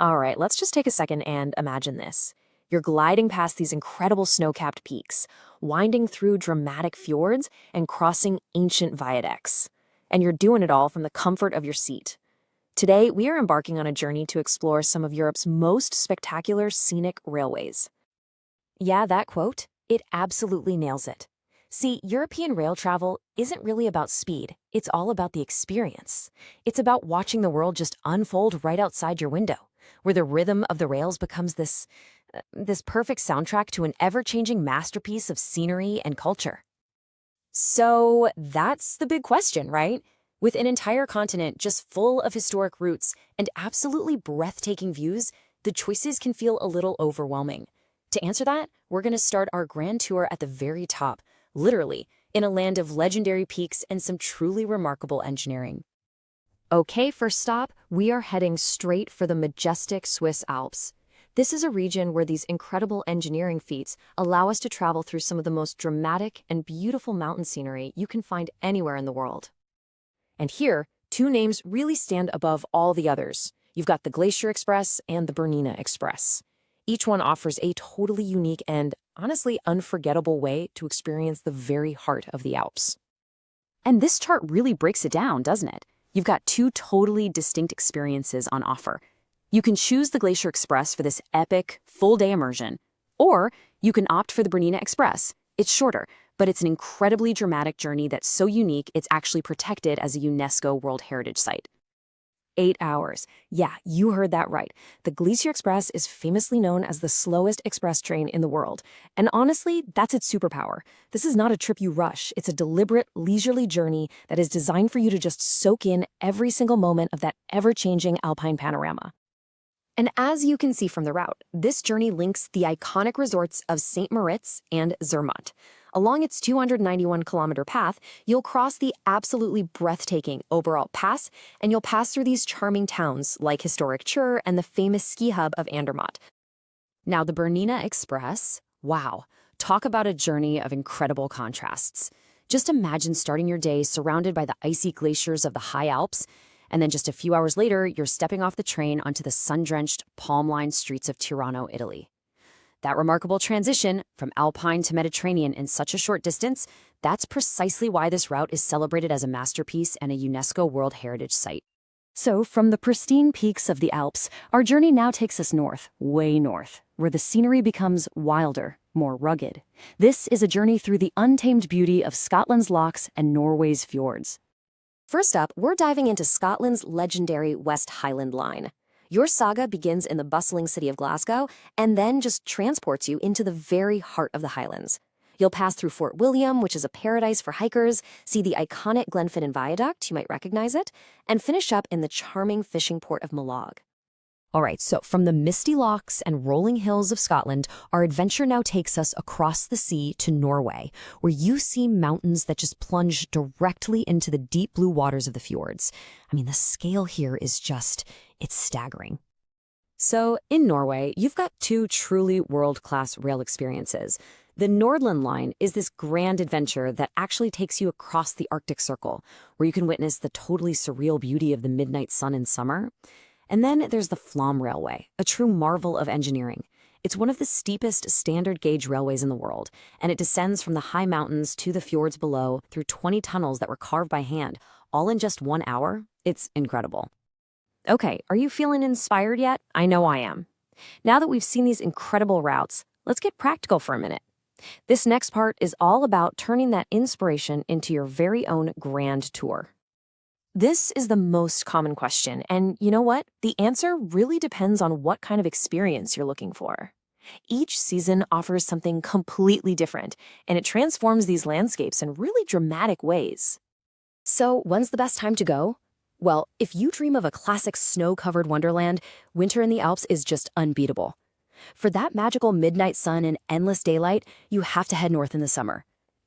All right, let's just take a second and imagine this. You're gliding past these incredible snow-capped peaks, winding through dramatic fjords and crossing ancient viaducts. And you're doing it all from the comfort of your seat. Today, we are embarking on a journey to explore some of Europe's most spectacular scenic railways. Yeah, that quote, it absolutely nails it. See, European rail travel isn't really about speed, it's all about the experience. It's about watching the world just unfold right outside your window, where the rhythm of the rails becomes this perfect soundtrack to an ever-changing masterpiece of scenery and culture. So that's the big question, right? With an entire continent just full of historic routes and absolutely breathtaking views, the choices can feel a little overwhelming. To answer that, we're going to start our grand tour at the very top, literally, in a land of legendary peaks and some truly remarkable engineering. Okay, first stop, we are heading straight for the majestic Swiss Alps. This is a region where these incredible engineering feats allow us to travel through some of the most dramatic and beautiful mountain scenery you can find anywhere in the world. And here, two names really stand above all the others. You've got the Glacier Express and the Bernina Express. Each one offers a totally unique and, honestly, unforgettable way to experience the very heart of the Alps. And this chart really breaks it down, doesn't it? You've got two totally distinct experiences on offer. You can choose the Glacier Express for this epic, full-day immersion, or you can opt for the Bernina Express. It's shorter, but it's an incredibly dramatic journey that's so unique it's actually protected as a UNESCO World Heritage Site. 8 hours. Yeah, you heard that right. The Glacier Express is famously known as the slowest express train in the world. And honestly, that's its superpower. This is not a trip you rush. It's a deliberate, leisurely journey that is designed for you to just soak in every single moment of that ever-changing alpine panorama. And as you can see from the route, this journey links the iconic resorts of St. Moritz and Zermatt. Along its 291-kilometer path, you'll cross the absolutely breathtaking Oberalp Pass, and you'll pass through these charming towns like historic Chur and the famous ski hub of Andermatt. Now, the Bernina Express, wow, talk about a journey of incredible contrasts. Just imagine starting your day surrounded by the icy glaciers of the high Alps, and then just a few hours later, you're stepping off the train onto the sun-drenched, palm-lined streets of Tirano, Italy. That remarkable transition from Alpine to Mediterranean in such a short distance, that's precisely why this route is celebrated as a masterpiece and a UNESCO World Heritage Site. So, from the pristine peaks of the Alps, our journey now takes us north, way north, where the scenery becomes wilder, more rugged. This is a journey through the untamed beauty of Scotland's lochs and Norway's fjords. First up, we're diving into Scotland's legendary West Highland Line. Your saga begins in the bustling city of Glasgow and then just transports you into the very heart of the Highlands. You'll pass through Fort William, which is a paradise for hikers, see the iconic Glenfinnan Viaduct, you might recognize it, and finish up in the charming fishing port of Millag. All right, so from the misty lochs and rolling hills of Scotland, our adventure now takes us across the sea to Norway, where you see mountains that just plunge directly into the deep blue waters of the fjords. I mean, the scale here is it's staggering. So in Norway, you've got two truly world-class rail experiences. The Nordland Line is this grand adventure that actually takes you across the Arctic Circle, where you can witness the totally surreal beauty of the midnight sun in summer. And then there's the Flom Railway, a true marvel of engineering. It's one of the steepest standard-gauge railways in the world, and it descends from the high mountains to the fjords below through 20 tunnels that were carved by hand, all in just 1 hour. It's incredible. Okay, are you feeling inspired yet? I know I am. Now that we've seen these incredible routes, let's get practical for a minute. This next part is all about turning that inspiration into your very own grand tour. This is the most common question, and you know what? The answer really depends on what kind of experience you're looking for. Each season offers something completely different, and it transforms these landscapes in really dramatic ways. So, when's the best time to go? Well, if you dream of a classic snow-covered wonderland, winter in the Alps is just unbeatable. For that magical midnight sun and endless daylight, you have to head north in the summer.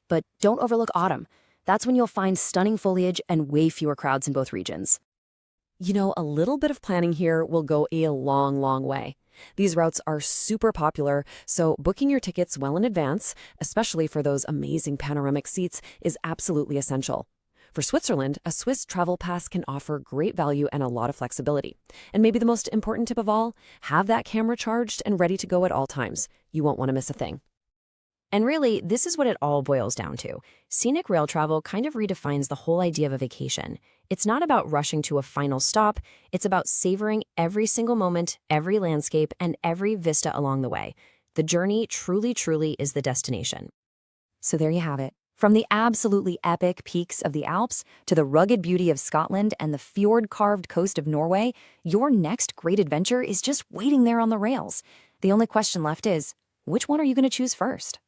But don't overlook autumn. That's when you'll find stunning foliage and way fewer crowds in both regions. You know, a little bit of planning here will go a long, long way. These routes are super popular, so booking your tickets well in advance, especially for those amazing panoramic seats, is absolutely essential. For Switzerland, a Swiss travel pass can offer great value and a lot of flexibility. And maybe the most important tip of all, have that camera charged and ready to go at all times. You won't want to miss a thing. And really, this is what it all boils down to. Scenic rail travel kind of redefines the whole idea of a vacation. It's not about rushing to a final stop, it's about savoring every single moment, every landscape, and every vista along the way. The journey truly is the destination. So there you have it. From the absolutely epic peaks of the Alps to the rugged beauty of Scotland and the fjord-carved coast of Norway, your next great adventure is just waiting there on the rails. The only question left is, which one are you going to choose first?